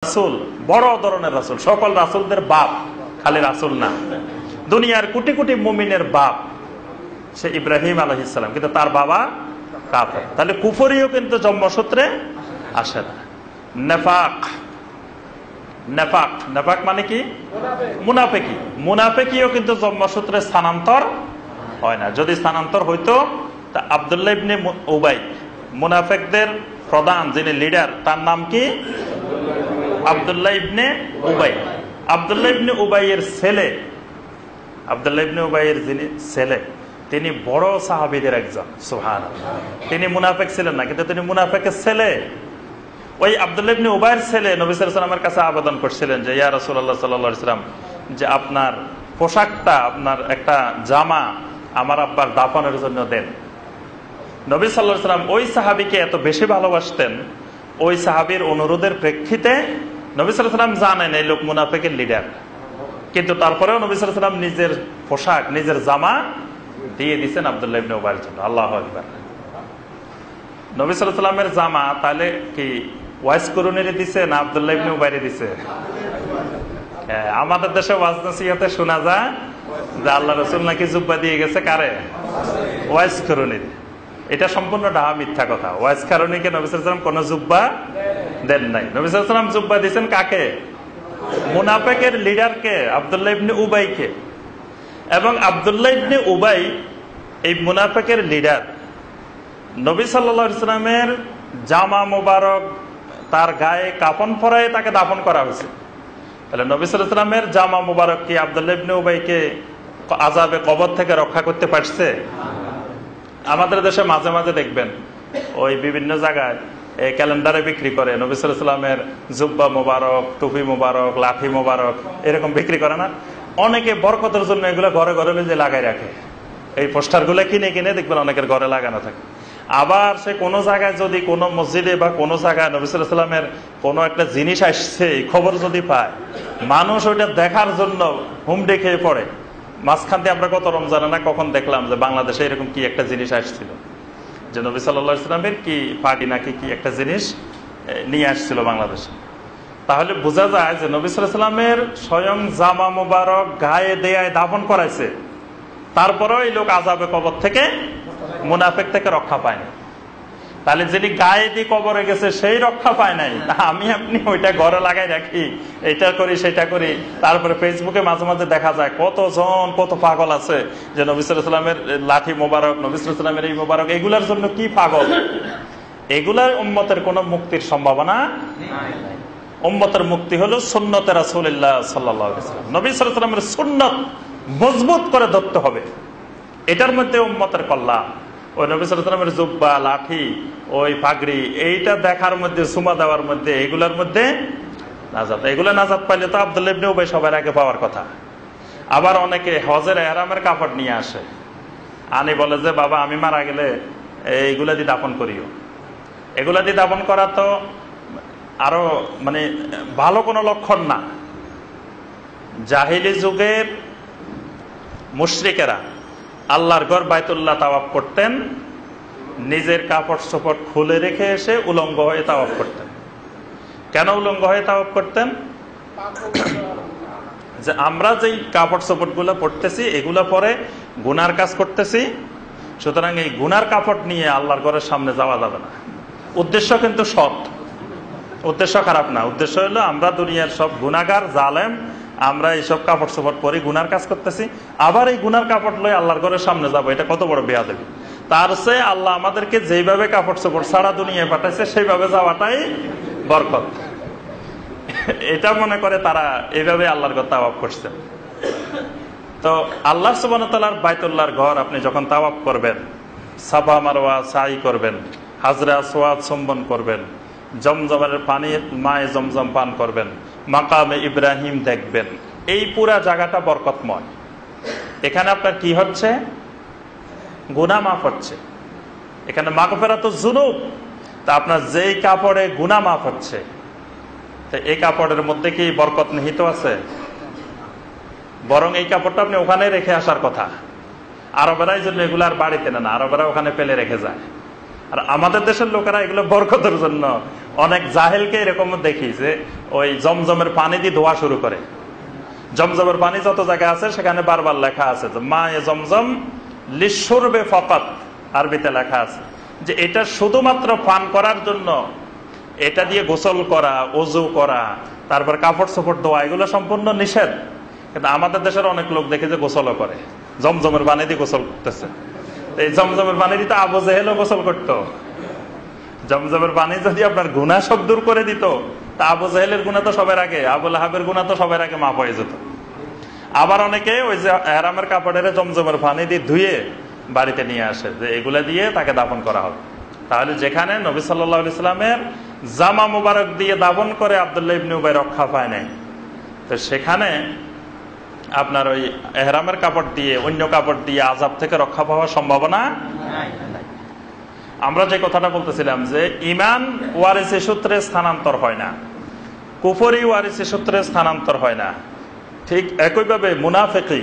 রাসূল বড় ধরনের রাসূল, সকল রাসূলদের বাপ, খালি রাসূল না, দুনিয়ার কোটি কোটি মুমিনের বাপ সে ইব্রাহিম আলাইহিস সালাম, কিন্তু তার বাবা কাফের। তাহলে কুফরিও কিন্তু জন্মসূত্রে আসে না। নেফাক, নেফাক নেফাক মানে কি? মুনাফিকি। মুনাফিকিও কিন্তু জন্মসূত্রে স্থানান্তর হয় না। যদি স্থানান্তর হইতো তা আব্দুল্লাহ ইবনে উবাই, মুনাফিকদের প্রধান যিনি লিডার, তার নাম কি? আব্দুল্লাহ ইবনে উবাই। আব্দুল্লাহ ইবনে উবাইয়ের ছেলে, আব্দুল্লাহ ইবনে উবাইয়ের যিনি ছেলে, তিনি বড় সাহাবীদের একজন। সুবহানাল্লাহ। তিনি মুনাফিক ছিলেন না, কিন্তু তিনি মুনাফিকের ছেলে। ওই আব্দুল্লাহ ইবনে উবাইয়ের ছেলে নবী সাল্লাল্লাহু আলাইহি ওয়াসাল্লামের কাছে আবেদন করছিলেন যে ইয়া রাসূলুল্লাহ সাল্লাল্লাহু আলাইহি ওয়াসাল্লাম, যে আপনার পোশাকটা, আপনার একটা জামা আমার আব্বার দাফনের জন্য দেন। নবী সাল্লাল্লাহু আলাইহি ওয়াসাল্লাম ওই সাহাবীকে এত বেশি ভালোবাসতেন, ওই সাহাবীর অনুরোধের প্রেক্ষিতে নবী সাল্লাল্লাহু আলাইহি ওয়াসাল্লাম জানেন এই লোক মুনাফিকের লিডার, কিন্তু তারপরেও নবী সাল্লাল্লাহু আলাইহি ওয়াসাল্লাম নিজের পোশাক, নিজের জামা দিয়ে দিয়েছেন আব্দুল্লাহ ইবনে উবাইয়ের জন্য। আল্লাহু আকবার। নবী সাল্লাল্লাহু আলাইহি ওয়াসাল্লামের জামা তাহলে কি ওয়াইস করুনেরই দিছে না আব্দুল্লাহ ইবনে উবাইয়ের দিছে? আমাদের দেশে ওয়াজ নসিহতে শোনা যায় যে আল্লাহ রাসূল নাকি জুব্বা দিয়ে গেছে কারে? ওয়াইস করুনের। এটা সম্পূর্ণ ডাহা, মিথ্যা কথা। ওয়াইস করুনিকে নবী সাল্লাল্লাহু আলাইহি ওয়াসাল্লাম কোন জুব্বা দেন নাই। নবী সাল্লাল্লাহু আলাইহি ওয়াসাল্লাম জুব্বা দিয়েছেন কাকে? মুনাফিকের লিডারকে, আব্দুল্লাহ ইবনে উবাইকে। এবং আব্দুল্লাহ ইবনে উবাই এই মুনাফিকের লিডার, নবী সাল্লাল্লাহু আলাইহি ওয়াসাল্লামের জামা মোবারক, তার গায়ে কাফন পরায়ে তাকে দাফন করা হয়েছে। তাহলে নবী সাল্লাল্লাহু আলাইহি ওয়াসাল্লামের জামা মোবারক কি আব্দুল্লাহ ইবনে উবাইকে আযাবে কবর থেকে রক্ষা করতে পারছে? আমাদের দেশে মাঝে মাঝে দেখবেন ওই বিভিন্ন জায়গায় ক্যালেন্ডারে বিক্রি করে নবী সাল্লাল্লাহু আলাইহি ওয়াসাল্লামের জুব্বা মোবারক, টুপি মোবারক, লাঠি মোবারক, এরকম বিক্রি করে না? অনেকে বরকতের জন্য এগুলো ঘরে ঘরে যে লাগাই রাখে। এই পোস্টার গুলো কিনে কিনে দেখবেন অনেকের ঘরে লাগানো থাকে। আবার সে কোনো জায়গায় যদি কোনো মসজিদে বা কোনো জায়গায় নবী সাল্লাল্লাহু আলাইহি ওয়াসাল্লামের কোনো একটা জিনিস আসছে এই খবর যদি পায়, মানুষ ওইটা দেখার জন্য হুমড়ি খেয়ে পড়ে। মাঝখান দিয়ে আমরা কত রমজানে না কখন দেখলাম যে বাংলাদেশে এরকম কি একটা জিনিস আসছিল, যে নবী সাল্লাল্লাহু আলাইহি ওয়াসাল্লামের কি পার্টি নাকি কি একটা জিনিস নিয়ে আসছিল বাংলাদেশে। তাহলে বোঝা যায় যে নবী সাল্লাল্লাহু আলাইহি ওয়াসাল্লামের স্বয়ং জামা মোবারক গায়ে দেয়ায় দাফন করাইছে, তারপরেও এই লোক আযাবে কবর থেকে, মুনাফিক থেকে রক্ষা পায়নি। তাহলে যিনি গায়ে দিয়ে কবরে গেছে সেই রক্ষা পায় নাই, আমি আপনি ওইটা ঘরে লাগাই রাখি, এটা করি সেটা করি। তারপরে ফেসবুকে মাঝে মাঝে দেখা যায় কতজন কত পাগল আছে যে নবী সাল্লাল্লাহু আলাইহি ওয়াসাল্লামের লাঠি মোবারক, নবী সাল্লাল্লাহু আলাইহি ওয়াসাল্লামের এই মোবারক, এগুলার জন্য কি পাগল। এগুলার উম্মতের কোনো মুক্তির সম্ভাবনা নাই। উম্মতের মুক্তি হলো সুন্নতে রাসূলুল্লাহ সাল্লাল্লাহু আলাইহি ওয়াসাল্লাম। নবী সাল্লাল্লাহু আলাইহি ওয়াসাল্লামের সুন্নাত মজবুত করে ধরতে হবে, এটার মধ্যে উম্মতের কল্যাণ। ওই নবী সাল্লাল্লাহু আলাইহি ওয়াসাল্লামের জুব্বা, লাঠি, ওই পাগড়ি, এইটা দেখার মধ্যে, সুমা দেওয়ার মধ্যে, এগুলার মধ্যে নাজাত। এগুলা নাজাত পাইলে তো আব্দুল্লাহ ইবনে উবাই সবার আগে পাওয়ার কথা। আবার অনেকে হজের ইহরামের কাপড় নিয়ে আসে, আনি বলে যে বাবা আমি মারা গেলে এইগুলা দিয়ে দাফন করিও। এগুলা দিয়ে দাফন করা তো আরো মানে ভালো কোনো লক্ষণ না। জাহিলি যুগের মুশরিকেরা আল্লাহর ঘর বাইতুল্লাহ তাওয়াফ করতেন, নিজের কাপড় চোপড় খুলে রেখে এসে উলঙ্গ হয়ে তাওয়াফ করতেন। কেন উলঙ্গ হয়ে তাওয়াফ করতেন? যে আমরা যেই কাপড় চোপড় গুলো পরতেছি এগুলো পরে গুনার কাজ করতেছি, সুতরাং এই গুনার কাপড় নিয়ে আল্লাহর ঘরের সামনে যাওয়া যাবে না। উদ্দেশ্য কিন্তু সৎ, উদ্দেশ্য খারাপ না। উদ্দেশ্য হলো আমরা দুনিয়ার সব গুনাহগার, জালেম, আমরা এইসব কাপড় চোপড় পরে গুনার কাজ করতেছি, আবার এই গুনার কাপড় লয়ে আল্লাহর ঘরের সামনে যাবো, এটা কত বড় বেয়াদবি। তার চেয়ে আল্লাহ আমাদেরকে যেইভাবে কাপড় চোপড় সারা দুনিয়ায় পাঠাইছে সেইভাবে যাওয়াটাই বরকত। এটা মনে করে তারা এইভাবে আল্লাহর ঘর তাওয়াফ করছে। তো আল্লাহ সুবহানাহু ওয়া তাআলার বাইতুল্লাহর ঘর আপনি যখন তাওয়াফ করবেন, সাফা মারওয়া সাই করবেন, হাজরে আসওয়াদ চুম্বন করবেন, জমজমের পানি মায়ে জমজম পান করবেন, মাকামে ইব্রাহিম দেখবেন, এই পুরা জায়গাটা বরকতময়। এখানে আপনার কি হচ্ছে? গুনাহ মাফ হচ্ছে। এখানে মাগফিরাতুজ যুনুব। তা আপনার যেই কাপড়ে গুনাহ মাফ হচ্ছে, তো এই কাপড়ের মধ্যে কি বরকত নিহিত আছে? বরং এই কাপড়টা আপনি ওখানে রেখে আসার কথা। আরবেরা এই জন্য এগুলার বাড়িতে নেন, আরবেরা ওখানে ফেলে রেখে যায়। আর আমাদের দেশের লোকেরা এগুলো বরকতের জন্য অনেক জাহেলকে এরকম দেখি যে ওই জমজমের পানি দিয়ে ধোয়া শুরু করে। জমজমের পানি যত জায়গায় আছে সেখানে বারবার লেখা আছে যে মা এ জমজম লিশুরবে ফাকাত, আরবিতে লেখা আছে যে এটা শুধুমাত্র পান করার জন্য, এটা দিয়ে গোসল করা, ওযু করা, তারপর কাপড় চোপড় ধোয়া এগুলো সম্পূর্ণ নিষেধ। কিন্তু আমাদের দেশের অনেক লোক দেখে যে গোসলও করে, জমজমের পানি দিয়ে গোসল করতেছে। এই জমজমের পানি দিয়ে তো আবু জেহেলও গোসল করতো। জমজমের পানি যদি আপনার গুনাহ সব দূর করে দিত, তা আবু জেহেলের গুনাহ তো সবার আগে, আবু লাহাবের গুনাহ তো সবার আগে মাফ হয়ে যেত। আবার অনেকে ওই যে এহরামের কাপড়ের জমজমের পানি দিয়ে ধুয়ে বাড়িতে নিয়ে আসে যে এগুলা দিয়ে তাকে দাফন করা হবে। তাহলে যেখানে নবী সাল্লাল্লাহু আলাইহি সাল্লামের জামা মুবারক দিয়ে দাফন করে আব্দুল্লাহ ইবনে উবাই রক্ষা পায় নাই, তো সেখানে আপনার ওই এহরামের কাপড় দিয়ে, অন্য কাপড় দিয়ে আযাব থেকে রক্ষা পাওয়ার সম্ভাবনা নাই। আমরা যে কথাটা বলতেছিলাম যে ঈমান ওয়ারিসি সূত্রে স্থানান্তর হয় না, কুফরি ওয়ারিসি সূত্রে স্থানান্তর হয় না, ঠিক একইভাবে মুনাফিকি